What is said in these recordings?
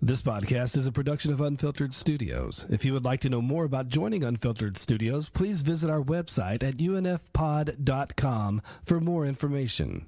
This podcast is a production of Unfiltered Studios. If you would like to know more about joining Unfiltered Studios, please visit our website at unfpod.com for more information.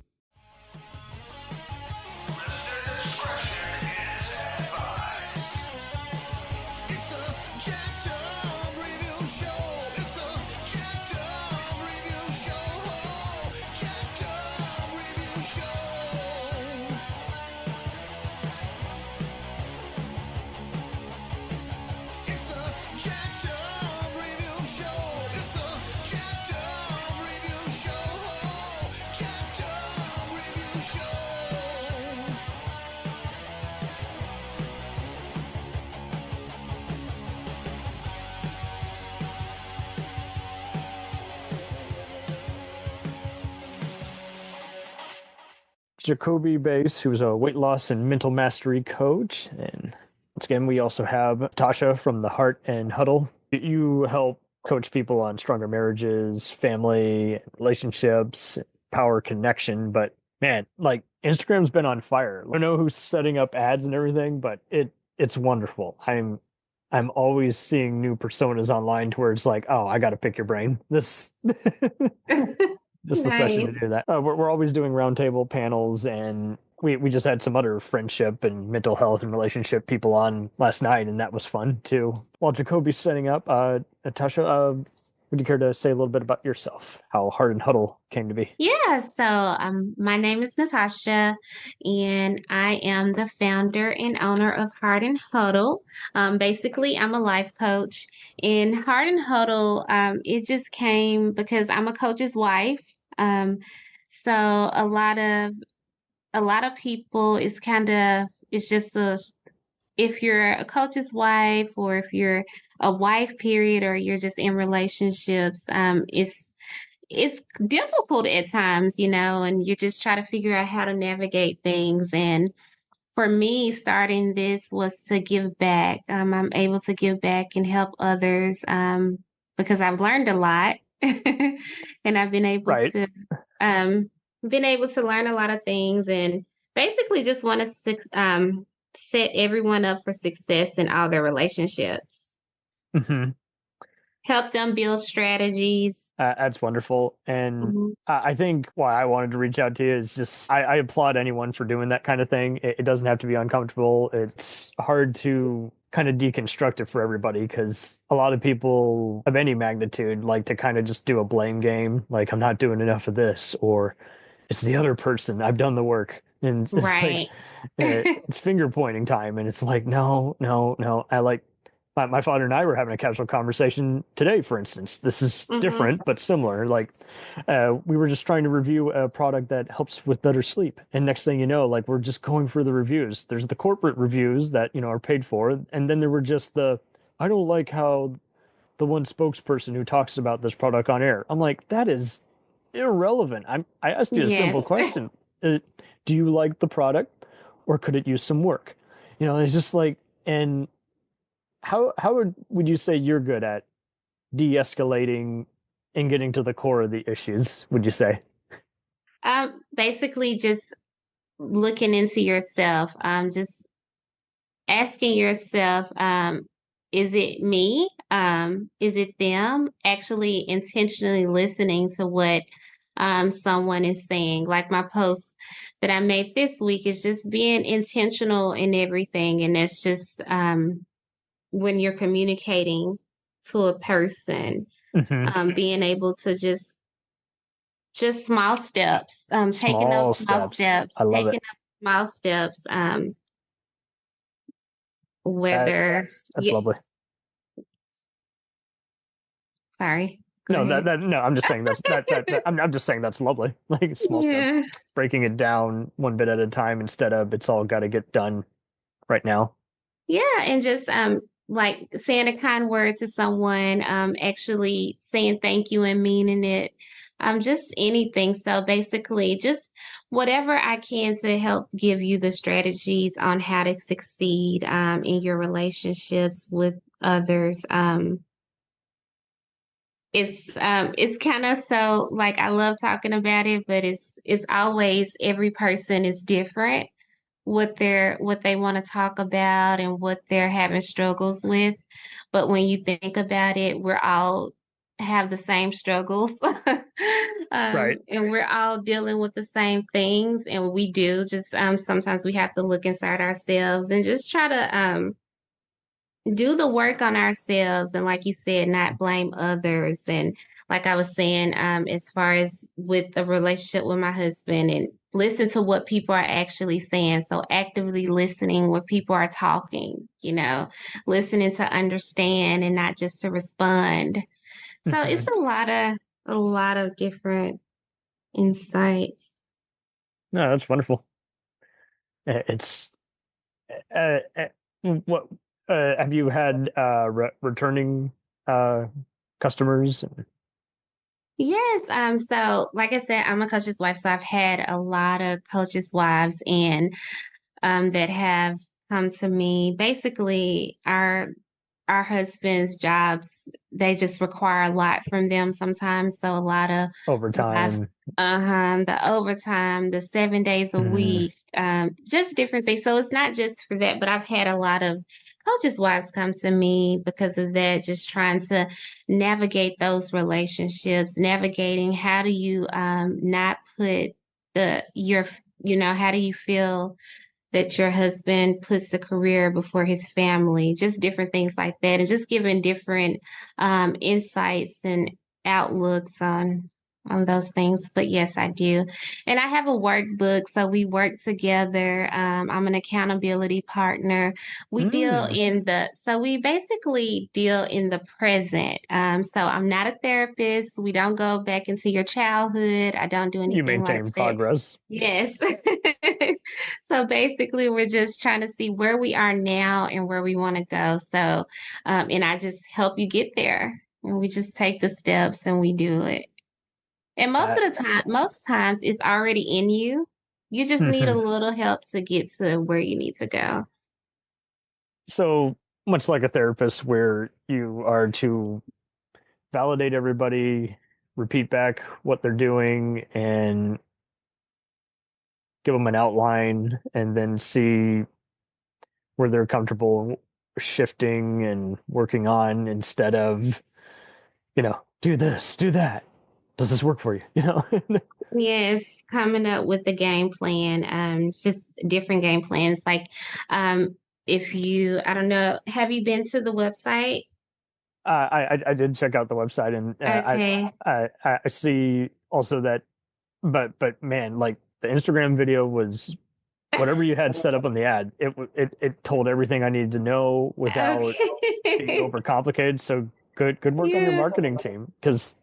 Jacoby Bass, who's a weight loss and mental mastery coach. And once again, we also have Natasha from the Heart and Huddle. You help coach people on stronger marriages, family, relationships, power connection. But man, like Instagram's been on fire. I don't know who's setting up ads and everything, but it's wonderful. I'm always seeing new personas online to where it's like, oh, I got to pick your brain. This just the session to do that. We're always doing roundtable panels, and we just had some other friendship and mental health and relationship people on last night, and that was fun too. While Jacoby's setting up, Natasha, would you care to say a little bit about yourself, how Heart and Huddle came to be? Yeah, so my name is Natasha, and I am the founder and owner of Heart and Huddle. Basically, I'm a life coach. In Heart and Huddle, it just came because I'm a coach's wife. So a lot of people, it's just if you're a coach's wife, or if you're a wife, period, or you're just in relationships, it's difficult at times, and you just try to figure out how to navigate things. And for me, starting this was to give back. I'm able to give back and help others because I've learned a lot, and I've been able to learn a lot of things, and basically just want to set everyone up for success in all their relationships. Mm-hmm. Help them build strategies. That's wonderful. And I think why I wanted to reach out to you is just, I applaud anyone for doing that kind of thing. It doesn't have to be uncomfortable. It's hard to kind of deconstruct it for everybody, because a lot of people of any magnitude like to kind of just do a blame game. Like, I'm not doing enough of this, or it's the other person, I've done the work. And it's Right. it's finger pointing time. And it's like, no. I like, my father and I were having a casual conversation today, for instance. This is different, but similar. Like, we were just trying to review a product that helps with better sleep. And next thing you know, like, we're just going for the reviews. There's the corporate reviews that, are paid for. And then there were just I don't like how the one spokesperson who talks about this product on air. I'm like, that is irrelevant. I asked you a simple question. Do you like the product, or could it use some work? It's just like, and how would you say you're good at de-escalating and getting to the core of the issues, would you say? Basically just looking into yourself, just asking yourself, is it me? Is it them? Actually intentionally listening to what someone is saying. Like my post that I made this week is just being intentional in everything. And it's just when you're communicating to a person, being able to just small steps, taking those small steps, taking up small steps, whether that's lovely. Sorry. No, no, I'm just saying I'm just saying that's lovely. Like, small steps, breaking it down one bit at a time instead of it's all got to get done right now. Yeah, and just like saying a kind word to someone, actually saying thank you and meaning it, just anything. So basically, just whatever I can to help give you the strategies on how to succeed in your relationships with others. It's kind of, so like, I love talking about it, but it's always, every person is different. what they want to talk about and what they're having struggles with. But when you think about it, we're all have the same struggles. Right. And we're all dealing with the same things. And we do just sometimes we have to look inside ourselves and just try to do the work on ourselves and like you said, not blame others. And like I was saying, as far as with the relationship with my husband and listen to what people are actually saying. So actively listening when people are talking, listening to understand and not just to respond. So it's Mhm. a lot of different insights. No, that's wonderful. It's what have you had returning uh customers? Yes. So like I said, I'm a coach's wife, so I've had a lot of coaches' wives and that have come to me. Basically, our husbands' jobs, they just require a lot from them sometimes. So a lot of wives, Overtime. the overtime, the 7 days a Mm, week, just different things. So it's not just for that, but I've had a lot of coaches' wives come to me because of that, just trying to navigate those relationships, navigating how do you not put how do you feel that your husband puts the career before his family, just different things like that, and just giving different insights and outlooks on those things. But yes, I do, and I have a workbook, so we work together. I'm an accountability partner. mm. We basically deal in the present. So I'm not a therapist. We don't go back into your childhood. I don't do You anything like maintain that. progress. Yes. Yes. So basically, we're just trying to see where we are now and where we want to go. So, and I just help you get there. And we just take the steps and we do it. And That's awesome. most times it's already in you. You just need a Mhm. little help to get to where you need to go. So much like a therapist, where you are to validate everybody, repeat back what they're doing, and give them an outline, and then see where they're comfortable shifting and working on instead of, do this, do that. Does this work for you? Yes, coming up with the game plan, just different game plans. Like, if you, I don't know, have you been to the website? I did check out the website, and Okay. I see also that, but man, like the Instagram video was whatever you had set up on the ad. It told everything I needed to know without being Okay. overcomplicated. So good work on your Yeah. marketing team, because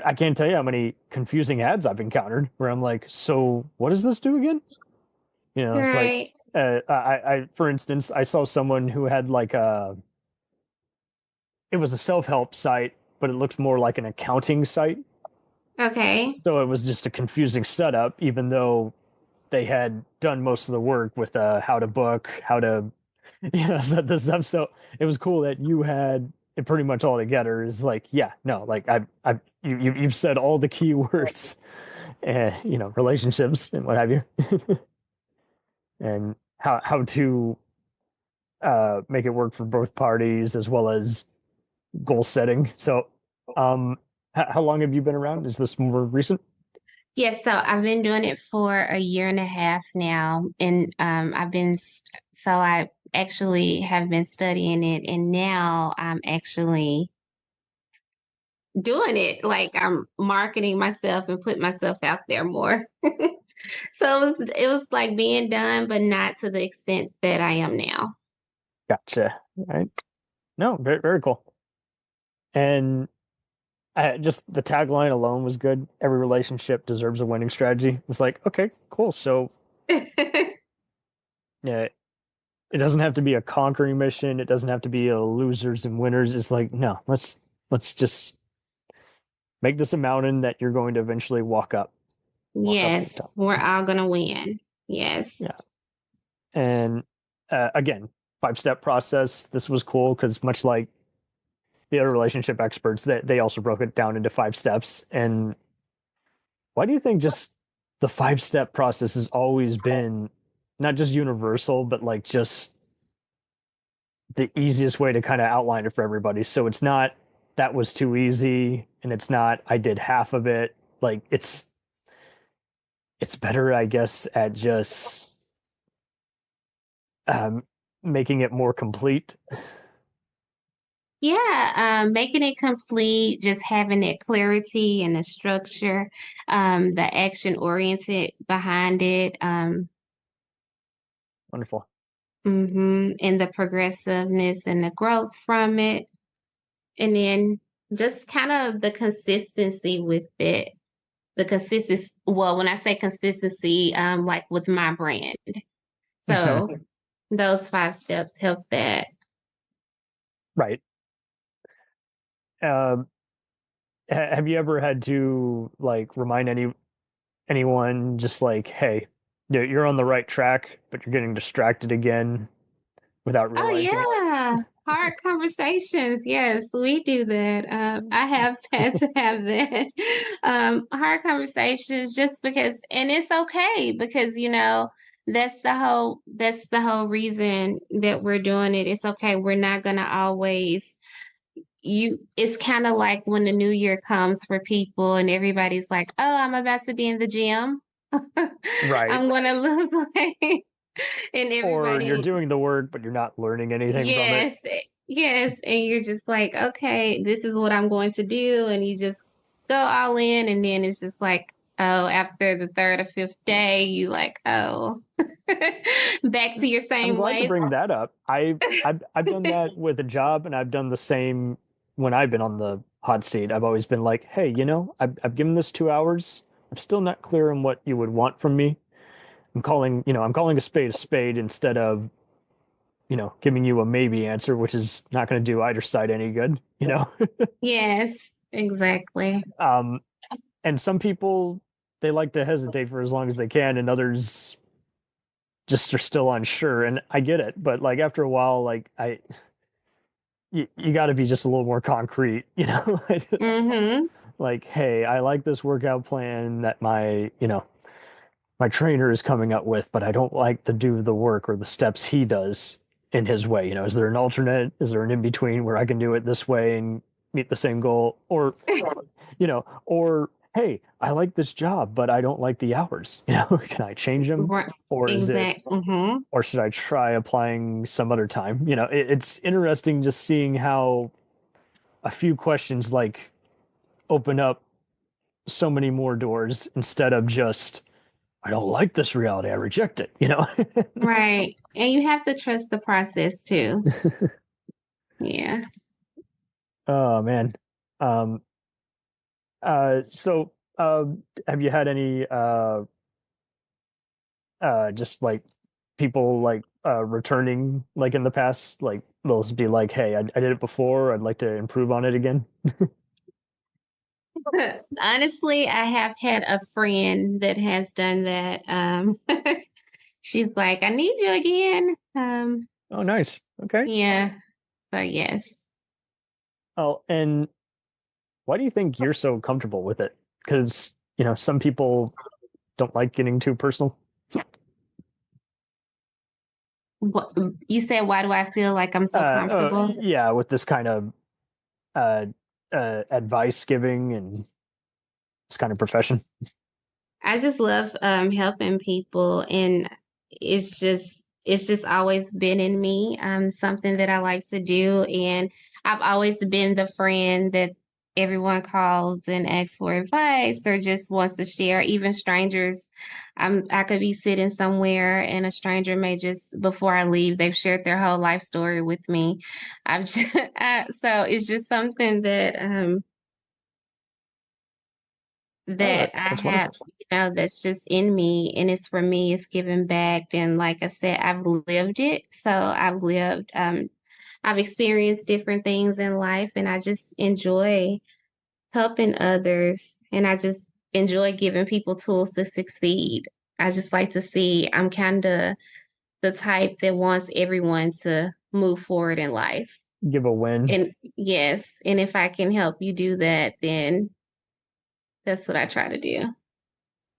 I can't tell you how many confusing ads I've encountered where I'm like, so what does this do again? It's like, Right. for instance, I saw someone who had like it was a self-help site, but it looked more like an accounting site. Okay. So it was just a confusing setup, even though they had done most of the work with how to book, how to, set this up. So it was cool that you had it pretty much all together. Is like, yeah, no, like you've said all the key words, and relationships and what have you, and how to make it work for both parties as well as goal setting. So, how long have you been around? Is this more recent? Yes, so I've been doing it for a year and a half now, and so I actually have been studying it, and now I'm actually doing it. Like I'm marketing myself and putting myself out there more. So it was like being done, but not to the extent that I am now. Gotcha. Right. No, very very cool. And just the tagline alone was good. Every relationship deserves a winning strategy. It's like, okay, cool. So yeah, it doesn't have to be a conquering mission. It doesn't have to be a losers and winners. It's like, no, let's just make this a mountain that you're going to eventually walk up to the Yes, top. we're all gonna win. Yes. Yeah. And again, 5-step process. This was cool because much like the other relationship experts, that they also broke it down into 5 steps. And why do you think just the 5-step process has always been not just universal, but like just the easiest way to kind of outline it for everybody. So it's not that was too easy, and it's not I did half of it. Like it's better, I guess, at just um, making it more complete. Yeah, making it complete, just having that clarity and the structure, the action oriented behind it, Wonderful. and the progressiveness and the growth from it. And then just kind of the consistency with it. The consistency, well, when I say consistency, like with my brand. So those 5 steps help that. Right. Um, have you ever had to like remind anyone just like, hey, you're on the right track, but you're getting distracted again without Oh realizing it? yeah, hard conversations. Yes, we do that. I have had to have that hard conversations just because, and it's okay because that's the whole reason that we're doing it. It's okay. We're not gonna always. It's kind of like when the new year comes for people and everybody's like, "Oh, I'm about to be in the gym. Right. I'm gonna look like," and Or you're everybody. doing the work, but you're not learning anything from it. Yes, yes. And you're just like, okay, this is what I'm going to do. And you just go all in. And then it's just like, oh, after the third or fifth day, you like, oh, back to your I'm same glad to ways. bring that up. I've done that with a job, and I've done the same when I've been on the hot seat. I've always been like, hey, I've given this 2 hours. I'm still not clear on what you would want from me. I'm calling a spade instead of, giving you a maybe answer, which is not going to do either side any good. Yes, exactly. Um, and some people they like to hesitate for as long as they can, and others just are still unsure. And I get it, but like after a while, like you got to be just a little more concrete. I just Mm-hmm. like, hey, I like this workout plan that my trainer is coming up with, but I don't like to do the work or the steps he does in his way. Is there an alternate? Is there an in between where I can do it this way and meet the same goal? Or hey, I like this job, but I don't like the hours. Can I change them? Right. Or is it, Exactly. Mm-hmm. or should I try applying some other time? It's interesting just seeing how a few questions like open up so many more doors instead of just I don't like this reality. I reject it. Right. And you have to trust the process too. Yeah. Oh man. Um so have you had any just like people like returning like in the past, like they'll just be like, hey, I did it before, I'd like to improve on it again? Honestly, I have had a friend that has done that. She's like, I need you again. Oh, nice. Okay. Yeah. So yes. Oh, and why do you think you're so comfortable with it? Because, some people don't like getting too personal. What you said, why do I feel like I'm so comfortable? Yeah, with this kind of uh, advice giving and this kind of profession. I just love helping people, and it's just always been in me, something that I like to do. And I've always been the friend that everyone calls and asks for advice or just wants to share, even strangers. I could be sitting somewhere and a stranger may just, before I leave, they've shared their whole life story with me. I've just, so it's just something that Oh, that I that's have, wonderful. that's just in me, and it's for me, it's giving back. And like I said, I've lived it. So I've experienced different things in life, and I just enjoy helping others, and I just enjoy giving people tools to succeed. I just like to see, I'm kind of the type that wants everyone to move forward in life. Give a win. And yes, and if I can help you do that, then that's what I try to do.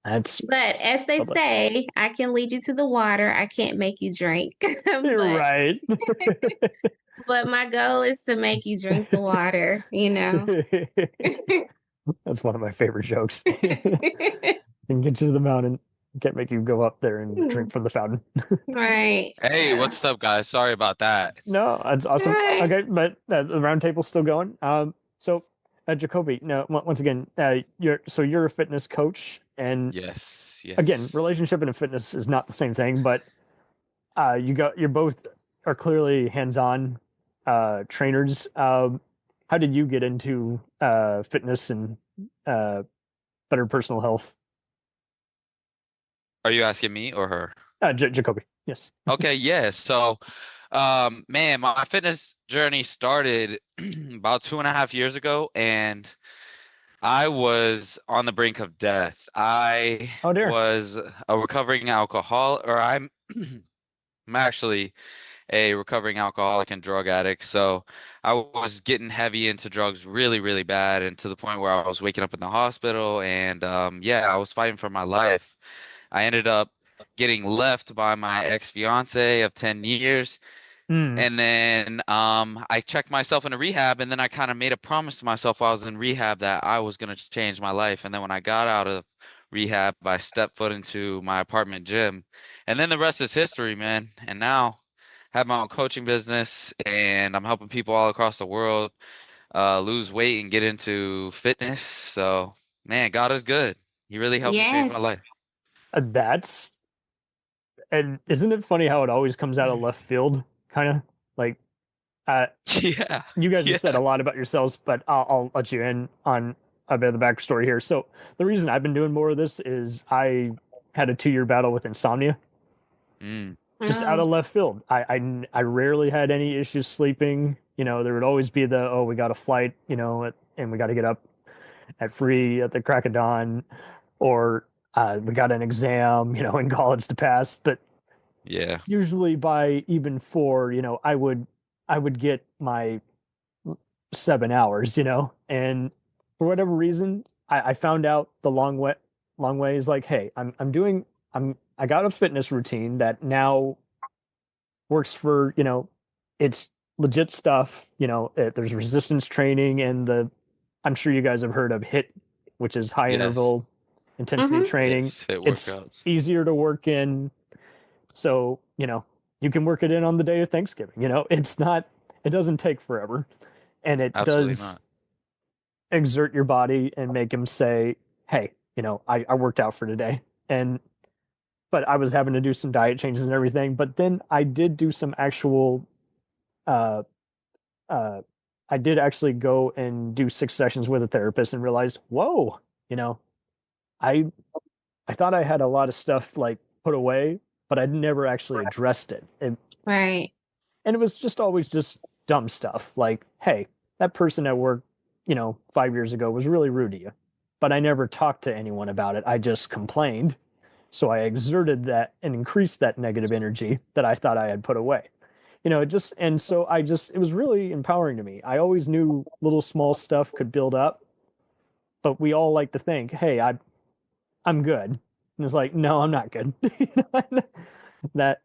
That's But as they say, I can lead you to the water. I can't make you drink. you're but right. but my goal is to make you drink the water, you know. That's one of my favorite jokes. And get you to the mountain, can't make you go up there and drink from the fountain. Right. Hey, what's up, guys? Sorry about that. No, that's awesome. Right. Okay, but the round table's still going. So Jacoby, no, once again, you're a fitness coach, and Yes, again, yes. relationship and fitness is not the same thing, but you're both are clearly hands-on trainers. How did you get into fitness and better personal health? Are you asking me or her? Jacoby, yes. Okay, yes. So, man, my fitness journey started about 2.5 years ago, and I was on the brink of death. I Oh dear. was a recovering I'm actually a recovering alcoholic and drug addict. So I was getting heavy into drugs really, really bad, and to the point where I was waking up in the hospital, and yeah, I was fighting for my life. I ended up getting left by my ex-fiance of 10 years. Mm. And then I checked myself into rehab, and then I kind of made a promise to myself while I was in rehab that I was going to change my life. And then when I got out of rehab, I stepped foot into my apartment gym. And then the rest is history, man. And now I have my own coaching business, and I'm helping people all across the world lose weight and get into fitness. So, man, God is good. He really helped me change my Yes. life. That's and isn't it funny how it always comes out of left field, kind of like uh, Yeah. you guys have said Yeah. a lot about yourselves, but I'll let you in on a bit of the backstory here. So the reason I've been doing more of this is I had a 2-year battle with insomnia, Mm. just out of Oh, left field. I rarely had any issues sleeping. You know, there would always be the, oh, we got a flight, you know, and we got to get up at free at the crack of dawn, or we got an exam, you know, in college to pass. But Yeah. usually by even 4, you know, I would get my 7 hours, you know, and for whatever reason, I found out the long way is like, hey, I got a fitness routine that now works for, you know, it's legit stuff, you know, there's resistance training and I'm sure you guys have heard of HIT, which is high interval Yes. intensity mm-hmm. training. Yes. Fit It's workouts. easier to work in. So, you know, you can work it in on the day of Thanksgiving, you know, it doesn't take forever. And it Absolutely does not. exert your body and make him say, hey, you know, I worked out for today. And but I was having to do some diet changes and everything. But then I did do some actual uh uh I did actually go and do 6 sessions with a therapist and realized, whoa, you know, I I thought I had a lot of stuff like put away, but I never actually addressed it. Right. And it was just always just dumb stuff like, hey, that person at work, you know, 5 years ago was really rude to you. But I never talked to anyone about it. I just complained. So I exerted that and increased that negative energy that I thought I had put away. You know, it was really empowering to me. I always knew little small stuff could build up, but we all like to think, hey, I'm good. And it's like, no, I'm not good. that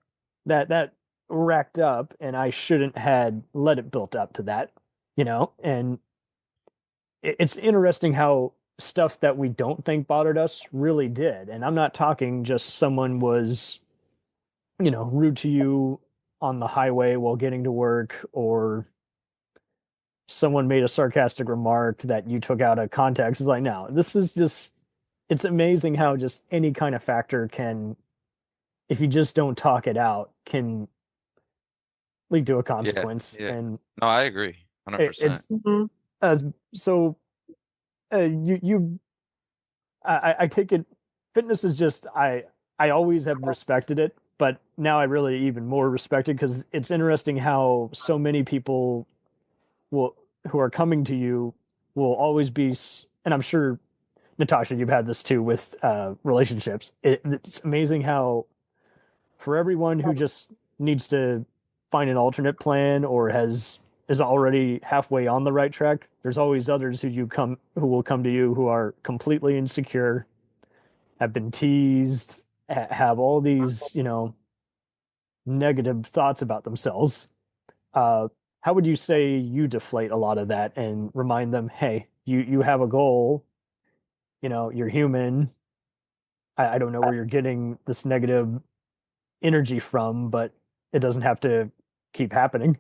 that racked up, and I shouldn't had let it built up to that, you know. And it's interesting how stuff that we don't think bothered us really did. And I'm not talking just someone was, you know, rude to you on the highway while getting to work, or someone made a sarcastic remark that you took out of context. It's like, no, this is just, it's amazing how just any kind of factor can, if you just don't talk it out, can lead to a Yeah. consequence. Yeah. And No, I agree. 100%. it's Mm-hmm. so you I take it, fitness is just, I always have respected it, but now I really even more respect it, because it's interesting how so many people will, who are coming to you, will always be, and I'm sure Natasha, you've had this too with relationships. It's amazing how for everyone who just needs to find an alternate plan or is already halfway on the right track, there's always others who will come to you who are completely insecure have been teased, have all these, negative thoughts about themselves. How would you say you deflate a lot of that and remind them, hey, you have a goal, you're human. I don't know where you're getting this negative energy from, but it doesn't have to keep happening.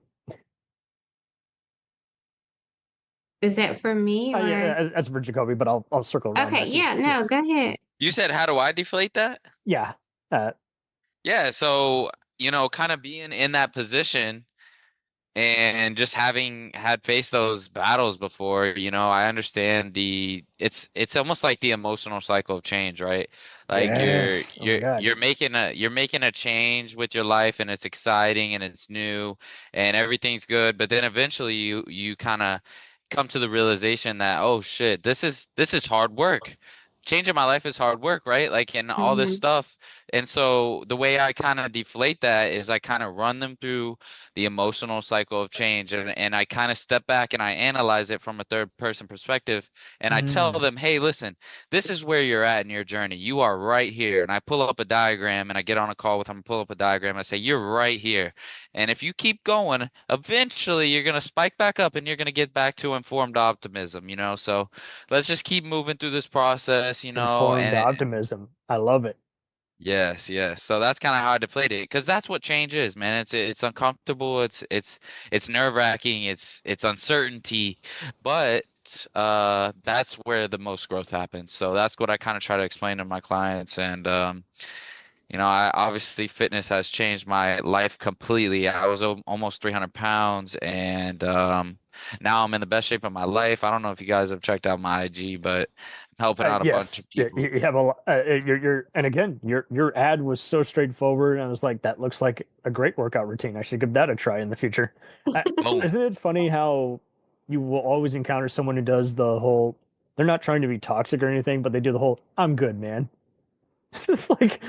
Is that for me or? Yeah, that's for Jacoby, but I'll circle around Okay, back to you. yeah, no, go ahead. You said, how do I deflate that? Yeah. Uh, Yeah, so, kind of being in that position and just having had faced those battles before, I understand it's almost like the emotional cycle of change, right? Like you're yes. Oh my you're God. you're making a change with your life, and it's exciting and it's new and everything's good, but then eventually you kind of come to the realization that, oh shit, this is hard work. Changing my life is hard work, right? Like, and all this Mhm. stuff. And so the way I kind of deflate that is I kind of run them through the emotional cycle of change, and I kind of step back and I analyze it from a third person perspective, and I tell Mm, them, hey, listen, this is where you're at in your journey. You are right here. And I pull up a diagram, and I get on a call with them, pull up a diagram, and I say, you're right here. And if you keep going, eventually you're going to spike back up and you're going to get back to informed optimism. So let's just keep moving through this process, informed and optimism. I love it. yes, yes. So that's kind of how I deflate it, because that's what change is, man. It's uncomfortable. It's nerve-wracking. It's uncertainty, but that's where the most growth happens. So that's what I kind of try to explain to my clients, and I obviously fitness has changed my life completely. I was almost 300 pounds, and now I'm in the best shape of my life. I don't know if you guys have checked out my IG, but I'm helping out a bunch Yes, of people. you have and again, your ad was so straightforward, and I was like, that looks like a great workout routine. I should give that a try in the future. Uh, Boom. isn't it funny how you will always encounter someone who does the whole, they're not trying to be toxic or anything, but they do the whole, I'm good, man. It's like,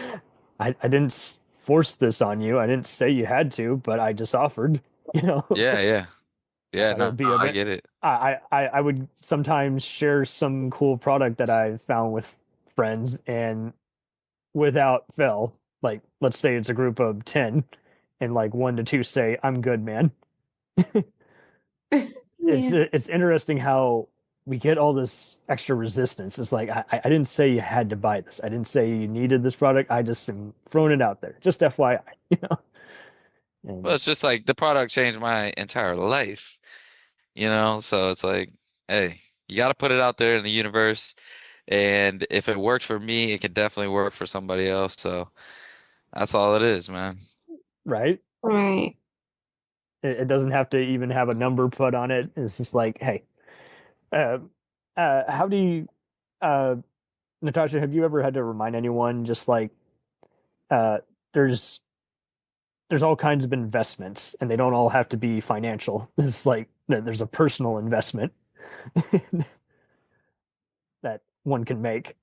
I didn't force this on you. I didn't say you had to, but I just offered, you know. Yeah, yeah. I Yeah, thought it no, would no, be a I bit. get it. I would sometimes share some cool product that I found with friends, and without fail, like let's say it's a group of 10, and like 1 to 2 say, I'm good, man. Yeah. It's interesting how we get all this extra resistance. It's like I didn't say you had to buy this. I didn't say you needed this product. I just am throwing it out there. Just FYI, you know. Well, And it's just like the product changed my entire life. So it's like, hey, you got to put it out there in the universe, and if it worked for me, it could definitely work for somebody else. So that's all it is, man. right, Right. it doesn't have to even have a number put on it. It's just like, hey, uh, how do you, uh, Natasha? Have you ever had to remind anyone just like, uh, there's there's all kinds of investments, and they don't all have to be financial. It's like there's a personal investment that one can make.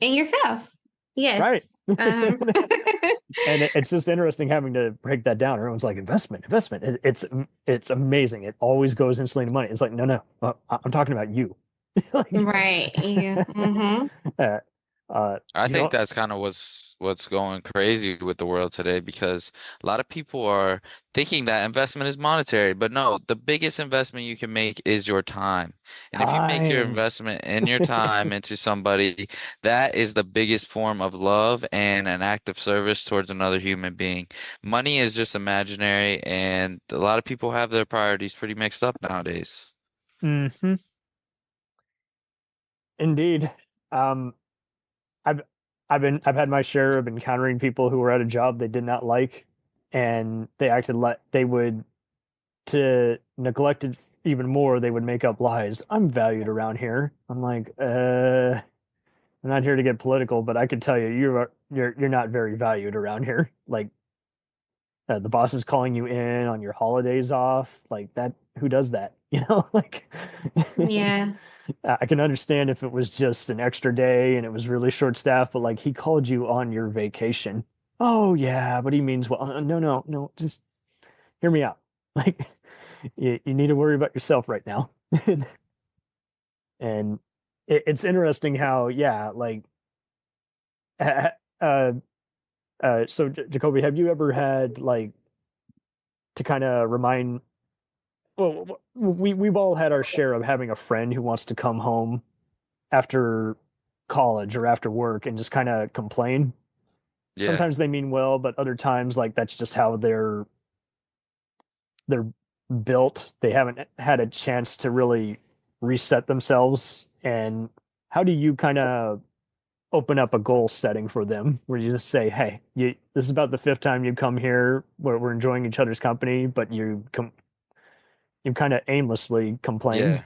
And yourself. Right. Yes. And it's just interesting having to break that down. Everyone's like, investment, investment. It's amazing. It always goes instantly to money. It's like, no, no, I'm talking about you. Like, Right. Yeah. Mm-hmm. uh, I you think know, that's kind of what's going crazy with the world today, because a lot of people are thinking that investment is monetary, but no, the biggest investment you can make is your time. And if you make your time. investment in your time into somebody, that is the biggest form of love and an act of service towards another human being. Money is just imaginary, and a lot of people have their priorities pretty mixed up nowadays. Hmm. Indeed. Um, I've I've had my share of encountering people who were at a job they did not like, and they acted like they would, to neglect it even more, they would make up lies. I'm valued around here. I'm like, I'm not here to get political, but I could tell you you're not very valued around here. Like, the boss is calling you in on your holidays off, like that. Who does that? Like, Yeah. I can understand if it was just an extra day and it was really short staff, but like he called you on your vacation. Oh yeah, but he means well. No, no, no. Just hear me out. Like, you need to worry about yourself right now. And it's interesting how, yeah, like, uh, so Jacoby, have you ever had like to kind of remind? Well, we've all had our share of having a friend who wants to come home after college or after work and just kind of complain. Yeah. Sometimes they mean well, but other times like that's just how they're built. They haven't had a chance to really reset themselves. And how do you kind of open up a goal setting for them where you just say, hey, this is about the fifth time you come here where we're enjoying each other's company, but you kind of aimlessly complain Yeah.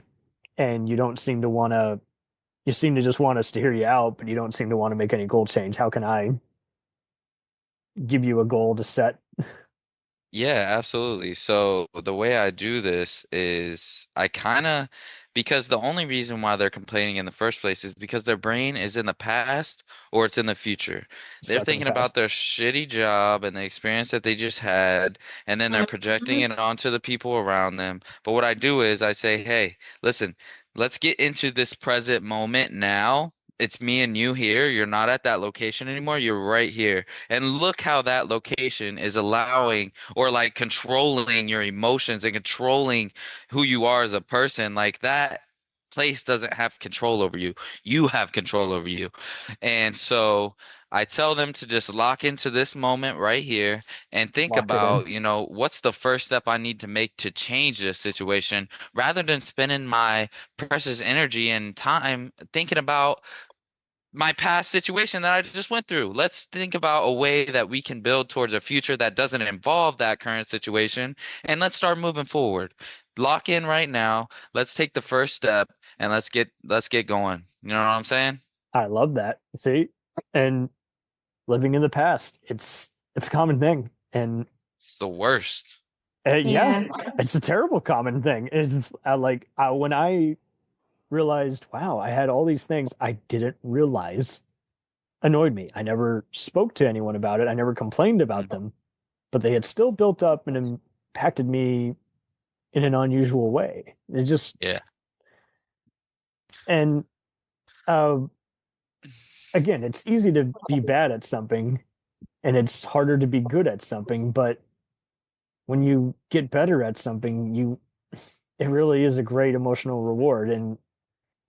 and you don't seem to want to, you seem to just want us to hear you out, but you don't seem to want to make any goal change. How can I give you a goal to set? Yeah, absolutely. So the way I do this is I kind of, because the only reason why they're complaining in the first place is because their brain is in the past or it's in the future. They're Stuck in the thinking about past. their shitty job and the experience that they just had, and then they're projecting Mhm. it onto the people around them. But what I do is I say, hey, listen, let's get into this present moment now. It's me and you here. You're not at that location anymore. You're right here. And look how that location is allowing or like controlling your emotions and controlling who you are as a person. Like that place doesn't have control over you. You have control over you. And so I tell them to just lock into this moment right here and think Lock it in. about, what's the first step I need to make to change this situation rather than spending my precious energy and time thinking about my past situation that I just went through. Let's think about a way that we can build towards a future that doesn't involve that current situation, and let's start moving forward. Lock in right now. Let's take the first step and let's get going. You know what I'm saying? I love that. See, and living in the past, it's a common thing, and It's the worst. yeah, Yeah. it's a terrible common thing. It's like when I realized, wow, I had all these things I didn't realize annoyed me. I never spoke to anyone about it. I never complained about Mhm. them, but they had still built up and impacted me in an unusual way. It just Yeah. and uh, again, it's easy to be bad at something, and it's harder to be good at something. But when you get better at something, it really is a great emotional reward. And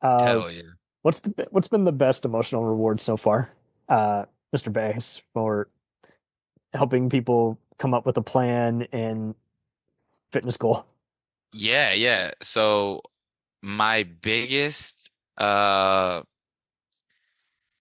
uh, Hell yeah. what's been the best emotional reward so far, Mr. Bass, for helping people come up with a plan and fitness goal? Yeah, yeah. So my biggest uh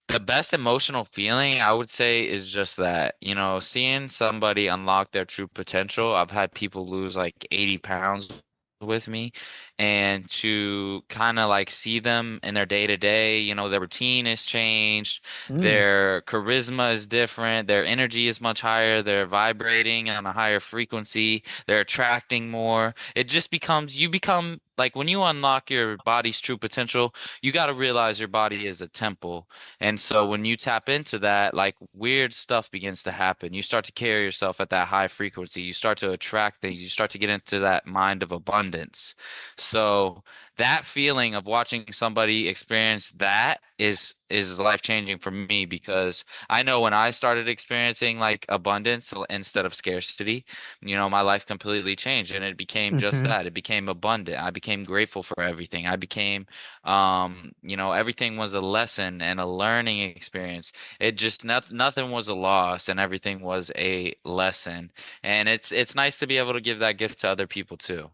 the best emotional feeling I would say is just that, seeing somebody unlock their true potential. I've had people lose like 80 pounds with me, and to kind of like see them in their day to day, their routine is changed, Mm, their charisma is different, their energy is much higher, they're vibrating on a higher frequency, they're attracting more. It just you become like when you unlock your body's true potential, you got to realize your body is a temple, and so when you tap into that, like weird stuff begins to happen. You start to carry yourself at that high frequency. You start to attract things. You start to get into that mind of abundance. So that feeling of watching somebody experience that is life changing for me, because I know when I started experiencing like abundance instead of scarcity, my life completely changed, and it became just hmm that. It became abundant. I became grateful for everything. I became everything was a lesson and a learning experience. It just nothing was a loss, and everything was a lesson. And it's nice to be able to give that gift to other people too.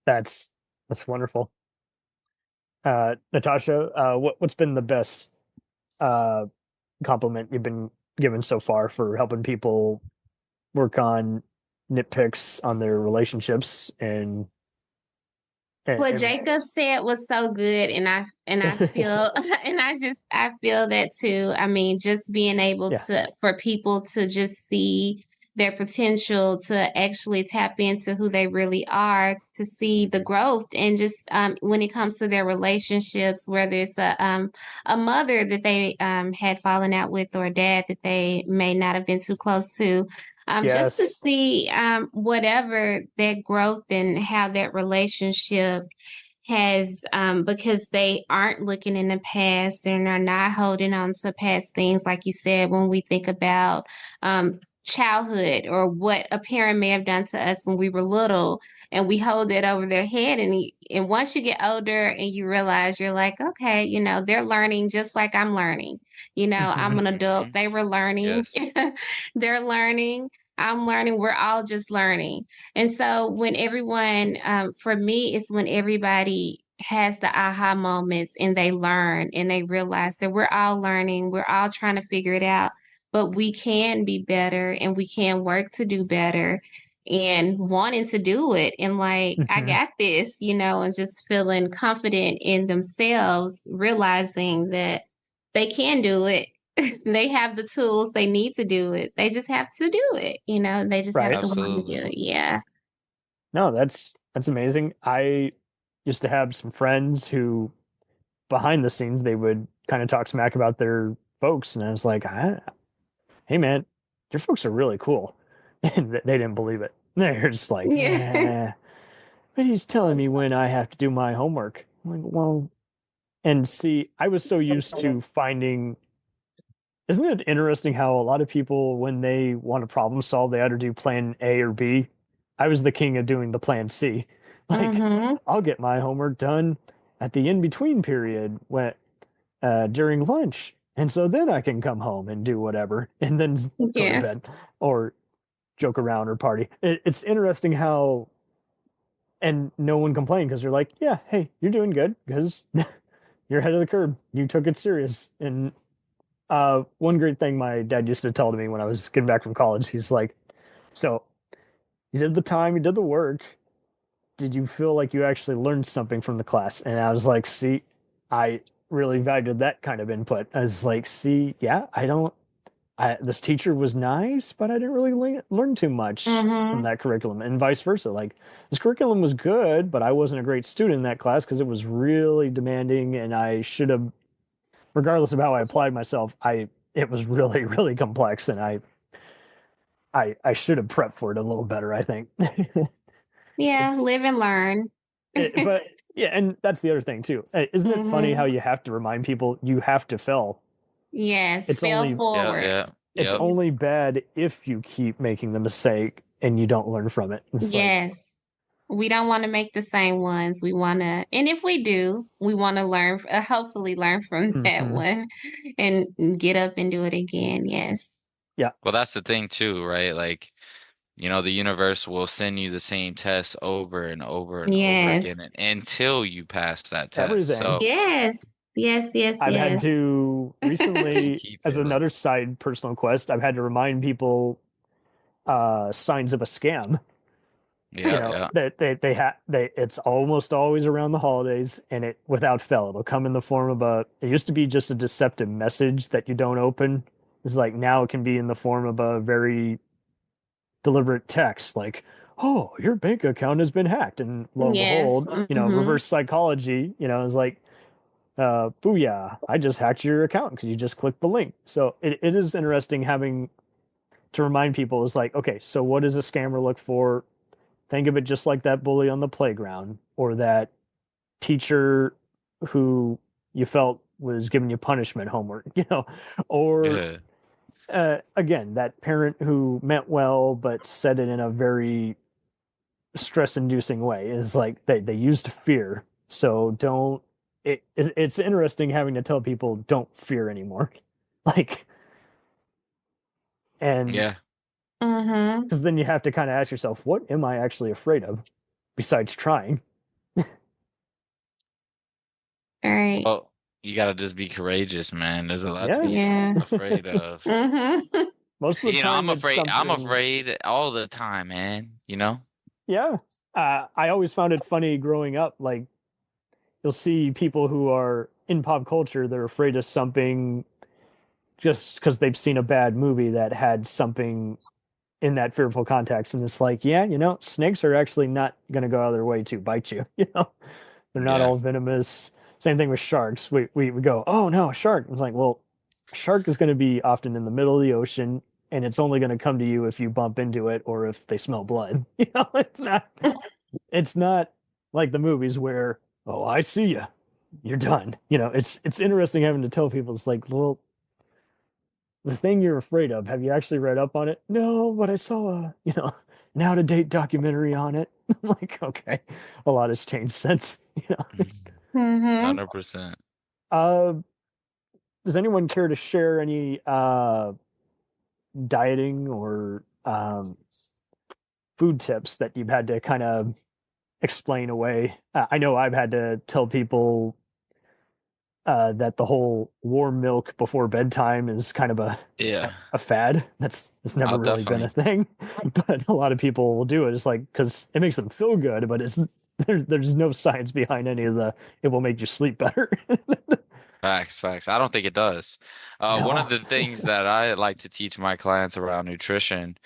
That's that's wonderful. Natasha, what's been the best uh, compliment you've been given so far for helping people work on nitpicks on their relationships What and Jacob said was so good, and I feel I feel that too. I mean, just being able yeah, to for people to just see their potential, to actually tap into who they really are, to see the growth, and just when it comes to their relationships, whether it's a mother that they had fallen out with, or a dad that they may not have been too close to, just to yes, see whatever that growth and how that relationship has because they aren't looking in the past and are not holding on to past things, like you said, when we think about childhood or what a parent may have done to us when we were little, and we hold it over their head, and once you get older and you realize, you're like, okay, they're learning just like I'm learning. I'm an adult, Mhm. they were learning. Yes. They're learning, I'm learning, we're all just learning. And so when everyone, for me, it's when everybody has the aha moments and they learn and they realize that we're all learning, we're all trying to figure it out, but we can be better and we can work to do better and wanting to do it. And like, I got this, and just feeling confident in themselves, realizing that they can do it. They have the tools they need to do it. They just have to do it. They just have Right. to want to do Absolutely. it. Yeah. No, that's amazing. I used to have some friends who, behind the scenes, they would kind of talk smack about their folks, and I was like, "Hey, man, your folks are really cool," and they didn't believe it. They're just like, Yeah. "Yeah, but he's telling me when I have to do my homework." I'm like, well, and see, I was so used to finding. Isn't it interesting how a lot of people, when they want to problem solve, they either do plan A or B? I was the king of doing the plan C. Like, Mm-hmm. I'll get my homework done at the in between period when during lunch, and so then I can come home and do whatever, and then go to Yeah. bed or joke around or party. It's interesting how, and no one complained because they're like, yeah, hey, you're doing good because you're ahead of the curve. You took it serious. And one great thing my dad used to tell to me when I was getting back from college, he's like, so you did the time, you did the work. Did you feel like you actually learned something from the class? And I was like, see, I really valued that kind of input. I was like, see, yeah, this teacher was nice, but I didn't really learn too much from Mm-hmm. that curriculum, and vice versa. Like, this curriculum was good, but I wasn't a great student in that class because it was really demanding, and I should have, regardless of how I applied myself, it was really really complex, and I should have prepped for it a little better, I think. Yeah. It's Live and learn. but yeah, and that's the other thing too. Isn't it funny how Mm-hmm. you have to remind people you have to fail? Yes. It's Fail only Yeah. forward. Yeah. it's Yep. only bad if you keep making the mistake and you don't learn from it. It's like, Yes. We don't want to make the same ones. We want to, and if we do, we want to learn, hopefully learn from that mhm, one and get up and do it again. Yes. yeah, Well, that's the thing too, right? Like, the universe will send you the same test over and over and over Yes. again until you pass that test. everything. So Yes. Yes. Yes. I've had Yes. to recently, keep as failing. another side personal quest, I've had to remind people signs of a scam. Yeah. Yeah. That they it's almost always around the holidays, and it without fail it'll come in the form of it used to be just a deceptive message that you don't open. It's like now it can be in the form of a very deliberate text like, oh, your bank account has been hacked, and lo and Yes. behold, Mm-hmm. reverse psychology, is like, booyah, I just hacked your account because you just clicked the link. So it is interesting having to remind people, is like, okay, so what does a scammer look for? Think of it just like that bully on the playground, or that teacher who you felt was giving you punishment homework, or Yeah. again, that parent who meant well but said it in a very stress-inducing way. Is like they used fear, so don't. It's interesting having to tell people don't fear anymore, like, and Yeah. Mm-hmm. because then you have to kind of ask yourself, what am I actually afraid of, besides trying? All right. Well, you gotta just be courageous, man. There's a lot to Yeah, be Yeah. afraid of. Mm-hmm. most of the I'm time it's afraid. I'm something. afraid all the time, man. Yeah. I always found it funny growing up. Like, you'll see people who are in pop culture, they're afraid of something just because they've seen a bad movie that had something in that fearful context. And it's like, yeah, snakes are actually not going to go out of their way to bite you. They're not Yeah. all venomous. Same thing with sharks. We go, oh no, a shark. It's like, well, a shark is going to be often in the middle of the ocean, and it's only going to come to you if you bump into it or if they smell blood. It's not like the movies where "Oh, I see you. You're done." You know, it's interesting having to tell people. It's like, well, the thing you're afraid of, have you actually read up on it? No, but I saw a, an out of date documentary on it. I'm like, okay, a lot has changed since. Mm-hmm. 100%. Uh, does anyone care to share any dieting or food tips that you've had to kind of explain away? I know I've had to tell people that the whole warm milk before bedtime is kind of Yeah, a fad. It's never I'll really been a definitely. thing, but a lot of people will do it. It's like because it makes them feel good, but it's there's no science behind any of the. It will make you sleep better. Facts, facts. I don't think it does. One of No. the things that I like to teach my clients around nutrition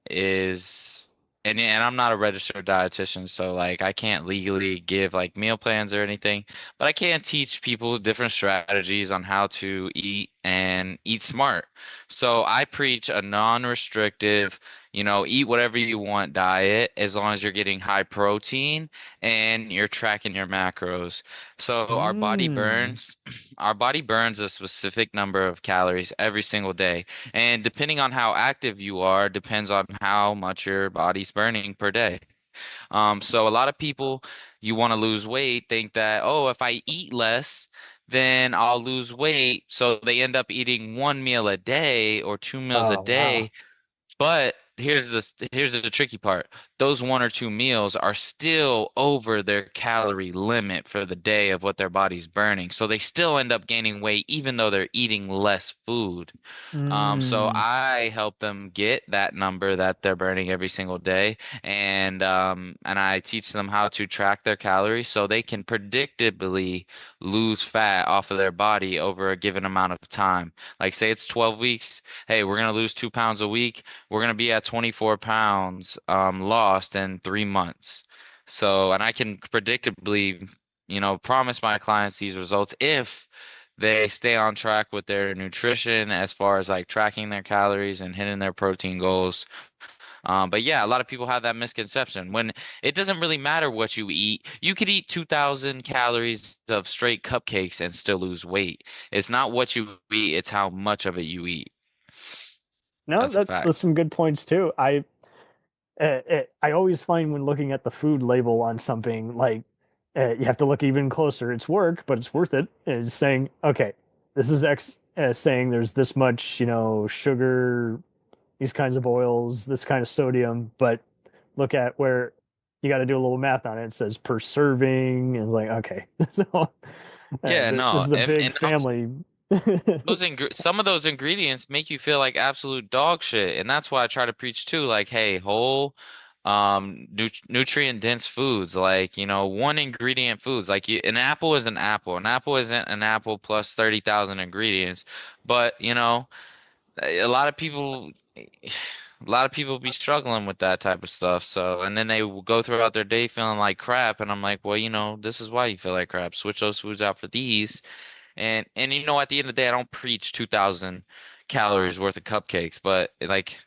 is and I'm not a registered dietitian, so like I can't legally give like meal plans or anything, but I can teach people different strategies on how to eat and eat smart. So I preach a non-restrictive, eat whatever you want diet as long as you're getting high protein and you're tracking your macros. So Mm. our body burns a specific number of calories every single day. And depending on how active you are, depends on how much your body's burning per day. So a lot of people, you want to lose weight, think that, oh, if I eat less, then I'll lose weight. So they end up eating one meal a day or two meals a Oh wow. day, but here's the tricky part. Those one or two meals are still over their calorie limit for the day of what their body's burning. So they still end up gaining weight even though they're eating less food. So Mm. I help them get that number that they're burning every single day, and I teach them how to track their calories so they can predictably lose fat off of their body over a given amount of time. Like say it's 12 weeks, hey, we're gonna lose 2 pounds a week. We're gonna be at 24 pounds lost in 3 months. So, and I can predictably, promise my clients these results if they stay on track with their nutrition as far as like tracking their calories and hitting their protein goals. But yeah, a lot of people have that misconception when it doesn't really matter what you eat. You could eat 2,000 calories of straight cupcakes and still lose weight. It's not what you eat, it's how much of it you eat. No, That's a that fact. was some good points too. I always find when looking at the food label on something, like you have to look even closer. It's work, but it's worth it. It's saying, okay, this is X saying there's this much, sugar, these kinds of oils, this kind of sodium, but look at where you got to do a little math on it. It says per serving, and like, okay, so Yeah, this no, is a big and family. some of those ingredients make you feel like absolute dog shit, and that's why I try to preach too, like, hey, whole nutrient dense foods, like, one ingredient foods, like an apple is an apple. An apple isn't an apple plus 30,000 ingredients, but a lot of people a lot of people be struggling with that type of stuff. So, and then they will go throughout their day feeling like crap, and I'm like, well, this is why you feel like crap. Switch those foods out for these. And at the end of the day, I don't preach 2,000 calories worth of cupcakes, but like,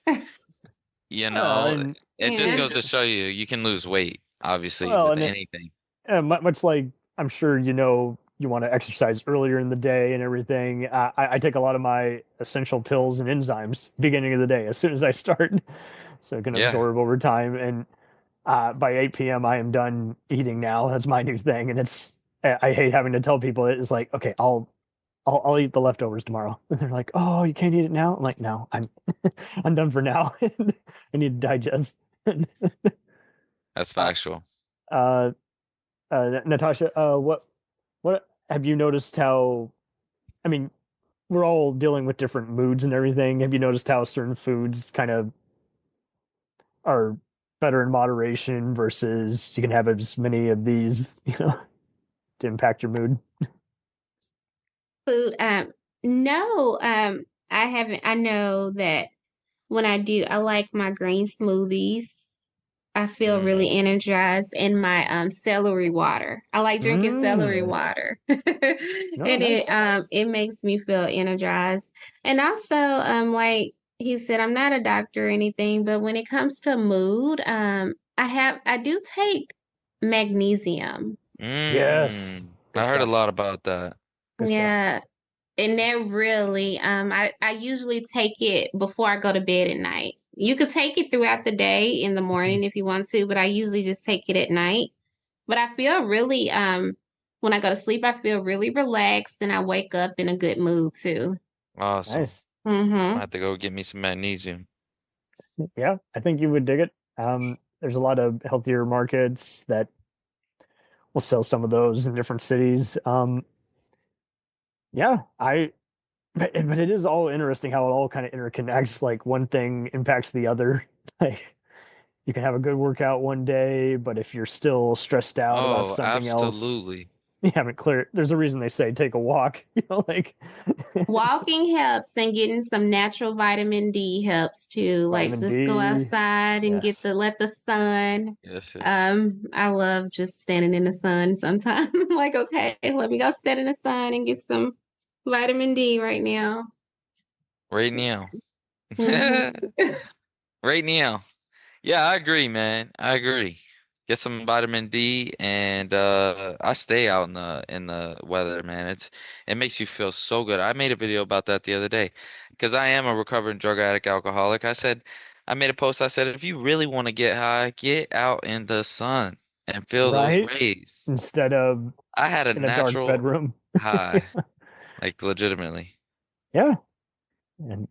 you know, And it just Yeah. goes to show you can lose weight, obviously, well, with and it, anything. much like I'm sure you want to exercise earlier in the day and everything. I take a lot of my essential pills and enzymes beginning of the day as soon as I start, so it can Yeah. absorb over time. And by 8 p.m. I am done eating now. That's my new thing, and I hate having to tell people it. It's like, okay, I'll eat the leftovers tomorrow, and they're like, oh, you can't eat it now. I'm like, no, I'm I'm done for now. I need to digest. That's uh, factual. uh, Natasha, what have you noticed how? I mean, we're all dealing with different moods and everything. Have you noticed how certain foods kind of are better in moderation versus you can have as many of these, to impact your mood? Food. No, I haven't. I know that when I do, I like my green smoothies. I feel Mm, really energized in my celery water. I like drinking celery Mm. water. No, And nice. it makes me feel energized. And also like he said, I'm not a doctor or anything, but when it comes to mood, I do take magnesium. Yes. Good I heard a stuff. lot about that. Good stuff. Yeah. And that really, I usually take it before I go to bed at night. You could take it throughout the day in the morning if you want to, but I usually just take it at night. But I feel really, when I go to sleep, I feel really relaxed and I wake up in a good mood too. Awesome. Nice. I Mm-hmm. have to go get me some magnesium. Yeah, I think you would dig it. There's a lot of healthier markets that will sell some of those in different cities. Yeah, but it is all interesting how it all kind of interconnects. Like one thing impacts the other. Like you can have a good workout one day, but if you're still stressed out about Oh, something else, absolutely. you haven't cleared. There's a reason they say take a walk. Like Walking helps and getting some natural vitamin D helps too. Like vitamin just go D. outside and Yes. let the sun. Yes, yes. I love just standing in the sun sometimes. I'm like, okay, let me go stand in the sun and get some vitamin D right now. Right now. Hmm. Right now. Yeah, I agree, man. I agree. Get some vitamin D and I stay out in the weather, man. It makes you feel so good. I made a video about that the other day because I am a recovering drug addict alcoholic. I made a post. I said if you really want to get high, get out in the sun and feel those Right? rays. Instead of I had a in a dark natural bedroom. high, like legitimately. Yeah. And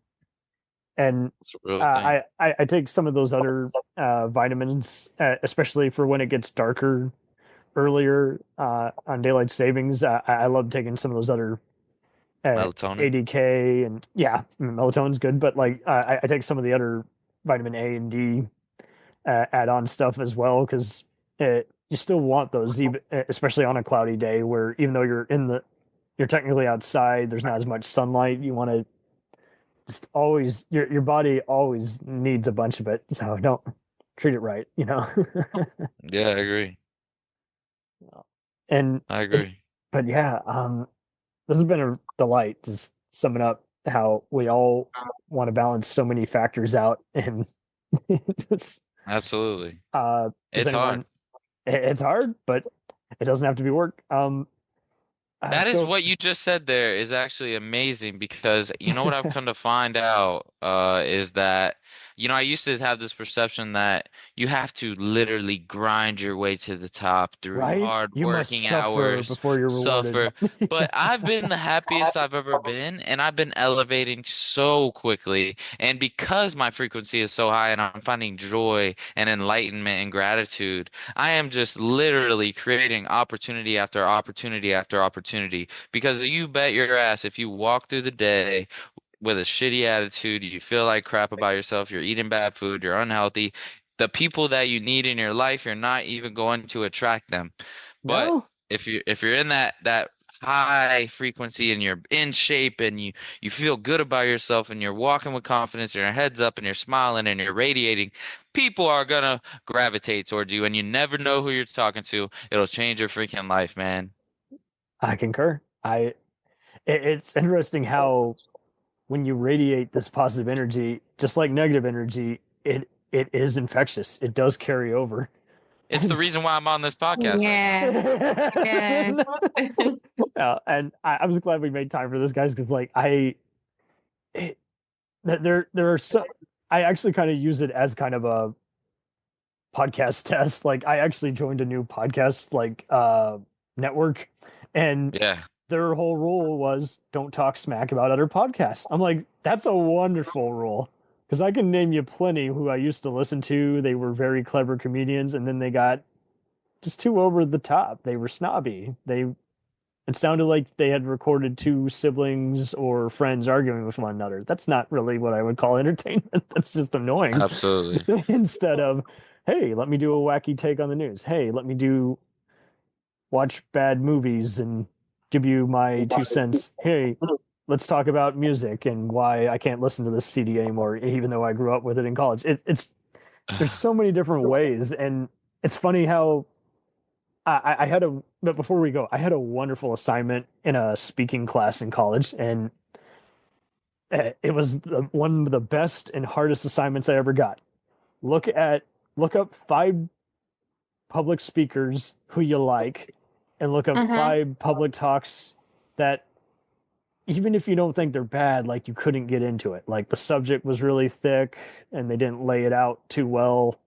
and It's a real thing. I take some of those other vitamins, especially for when it gets darker earlier on daylight savings. I love taking some of those other Melatonin. ADK and yeah, melatonin's good, but like I take some of the other vitamin A and D add-on stuff as well because you still want those, even especially on a cloudy day where even though you're technically outside, there's not as much sunlight. You want to just always your body always needs a bunch of it, so don't treat it right, you know. Yeah, I agree. and I but, agree. but yeah, this has been a delight. Just summing up how we all want to balance so many factors out, and it's, Absolutely. does It's hard. anyone? It's hard, but it doesn't have to be work. That is So what you just said there is actually amazing because you know what I've come to find out is that I used to have this perception that you have to literally grind your way to the top through right, hard you must working suffer hours, before you're rewarded. suffer, but I've been the happiest I've ever been and I've been elevating so quickly. And because my frequency is so high and I'm finding joy and enlightenment and gratitude, I am just literally creating opportunity after opportunity after opportunity. Because you bet your ass, if you walk through the day with a shitty attitude, you feel like crap about yourself, you're eating bad food, you're unhealthy, the people that you need in your life, you're not even going to attract them. But No, if you're in that high frequency and you're in shape and you feel good about yourself and you're walking with confidence and your head's up and you're smiling and you're radiating, people are gonna gravitate towards you and you never know who you're talking to. It'll change your freaking life, man. I concur. It's interesting how when you radiate this positive energy, just like negative energy, it is infectious. It does carry over. It's the reason why I'm on this podcast right now. Yeah. Yes. And I was glad we made time for this, guys, because like it, there are so I actually kind of use it as kind of a podcast test. Like I actually joined a new podcast network, and Yeah. their whole rule was don't talk smack about other podcasts. I'm like, that's a wonderful rule because I can name you plenty who I used to listen to. They were very clever comedians, and then they got just too over the top. They were snobby. It sounded like they had recorded two siblings or friends arguing with one another. That's not really what I would call entertainment. That's just annoying. Absolutely. Instead of, hey, let me do a wacky take on the news. Hey, let me do watch bad movies and give you my 2 cents. Hey, let's talk about music and why I can't listen to this CD anymore, even though I grew up with it in college. It's there's so many different ways, and it's funny how I had but before we go, I had a wonderful assignment in a speaking class in college, and it was one of the best and hardest assignments I ever got. Look at look up 5 public speakers who you like and look up 5 public talks that, even if you don't think they're bad, like, you couldn't get into it. Like, the subject was really thick and they didn't lay it out too well,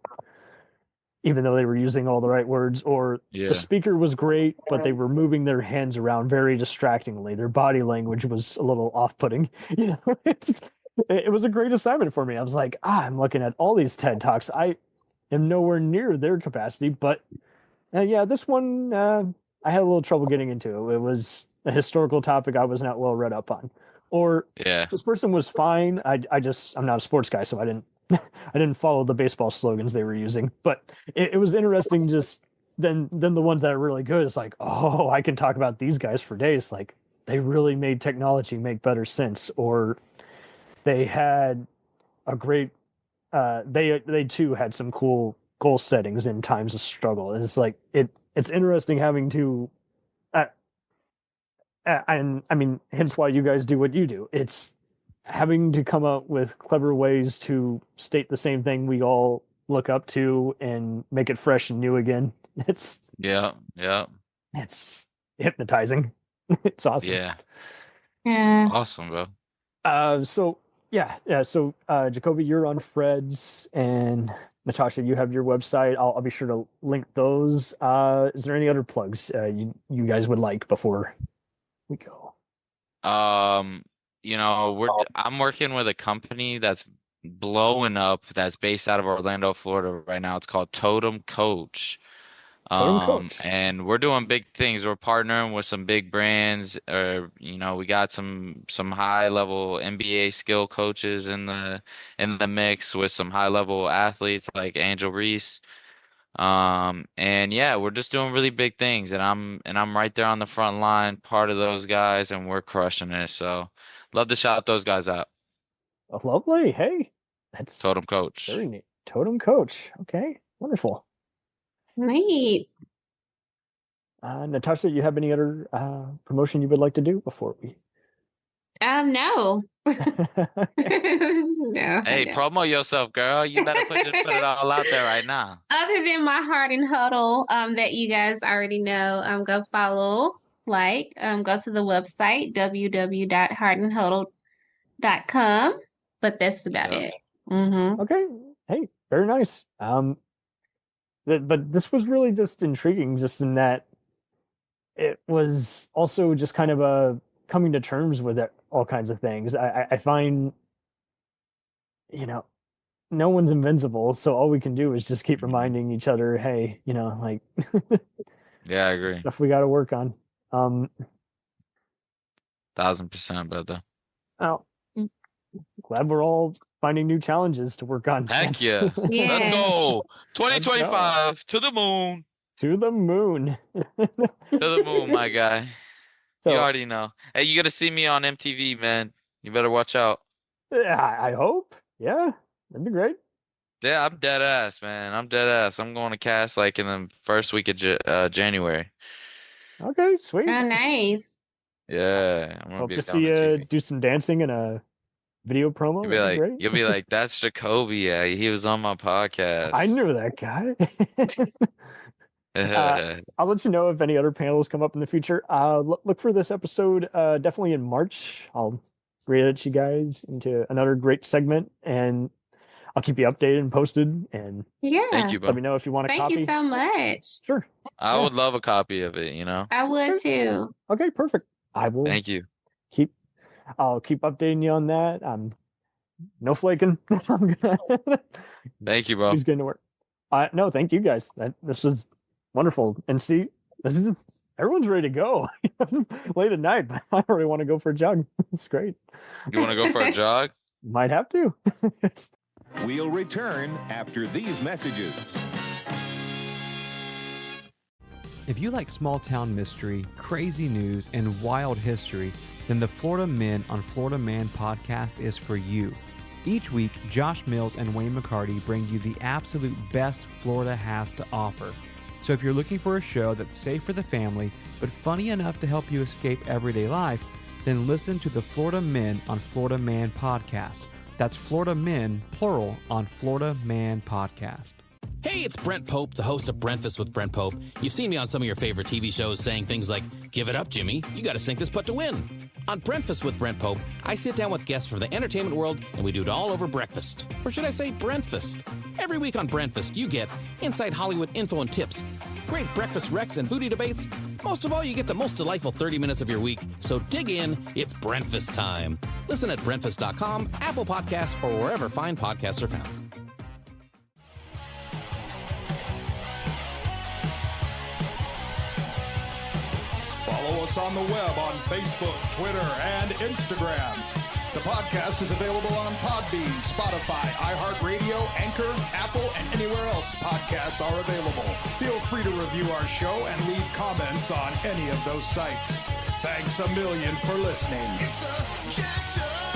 even though they were using all the right words, or the speaker was great, but they were moving their hands around very distractingly. Their body language was a little off-putting. It was a great assignment for me. I was like, I'm looking at all these TED Talks. I am nowhere near their capacity, but this one, I had a little trouble getting into. It was a historical topic I was not well read up on. Or this person was fine. I'm not a sports guy, so I didn't follow the baseball slogans they were using. But it was interesting. Just then the ones that are really good, it's like, oh, I can talk about these guys for days. Like, they really made technology make better sense, or they had a great. They too had some cool goal settings in times of struggle. And it's like it's interesting having to. And I mean, hence why you guys do what you do. It's having to come up with clever ways to state the same thing we all look up to and make it fresh and new again. It's it's hypnotizing. It's awesome. Yeah. Awesome, bro. So Jacoby, you're on Fred's, and Natasha, you have your website. I'll be sure to link those. Is there any other plugs you guys would like before we go? I'm working with a company that's blowing up, that's based out of Orlando, Florida right now. It's called Totem Coach. And we're doing big things. We're partnering with some big brands. We got some high level NBA skill coaches in the mix, with some high level athletes like Angel Reese. We're just doing really big things, and I'm right there on the front line, part of those guys, and we're crushing it. So love to shout those guys out. Oh, lovely. Hey, that's Totem Coach. Very neat. Totem Coach. Okay, wonderful. Neat. Natasha, you have any other promotion you would like to do before we? No. No. Hey, promo yourself, girl. You better put it all out there right now. Other than my Heart and Huddle, that you guys already know, go follow, go to the website, www.heartandhuddle.com. But that's about it. Mm-hmm. Okay. Hey, very nice. But this was really just intriguing, just in that it was also just kind of a coming to terms with all kinds of things. I find, no one's invincible, so all we can do is just keep reminding each other, hey, like yeah, I agree. Stuff we got to work on. 1000%, brother. Oh, glad we're all finding new challenges to work on. Heck yeah. Let's go. 2025 to the moon. To the moon. To the moon, my guy. So, you already know. Hey, you gotta see me on MTV, man. You better watch out. I hope. Yeah, that'd be great. Yeah, I'm dead ass, man. I'm dead ass. I'm going to cast like in the first week of January. Okay, sweet. Oh, nice. Yeah, I'm gonna Hope be to see you do some dancing in a video promo. You'll be like, that's Jacoby. Yeah, he was on my podcast. I knew that guy. I'll let you know if any other panels come up in the future. Look for this episode definitely in March. I'll get you guys into another great segment, and I'll keep you updated and posted. And thank you, bro. Let me know if you want a copy. Thank you so much. Sure. I would love a copy of it. I would too. Okay, perfect. I will. Thank you. I'll keep updating you on that. No flaking. Thank you, bro. He's getting to work. No, thank you guys. This was wonderful. And see, everyone's ready to go. Late at night, but I already want to go for a jog. It's great. You want to go for a jog? Might have to. We'll return after these messages. If you like small town mystery, crazy news, and wild history, then the Florida Men on Florida Man podcast is for you. Each week, Josh Mills and Wayne McCarty bring you the absolute best Florida has to offer. So if you're looking for a show that's safe for the family, but funny enough to help you escape everyday life, then listen to the Florida Men on Florida Man podcast. That's Florida Men, plural, on Florida Man podcast. Hey, it's Brent Pope, the host of Breakfast with Brent Pope. You've seen me on some of your favorite TV shows saying things like, "Give it up, Jimmy. You got to sink this putt to win." On Breakfast with Brent Pope, I sit down with guests from the entertainment world, and we do it all over breakfast. Or should I say Brentfast? Every week on Brentfast, you get inside Hollywood info and tips, great breakfast recs and foodie debates. Most of all, you get the most delightful 30 minutes of your week. So dig in. It's Brentfast time. Listen at Brentfast.com, Apple Podcasts, or wherever fine podcasts are found. Follow us on the web on Facebook, Twitter, and Instagram. The podcast is available on Podbean, Spotify, iHeartRadio, Anchor, Apple, and anywhere else podcasts are available. Feel free to review our show and leave comments on any of those sites. Thanks a million for listening. It's a jacked up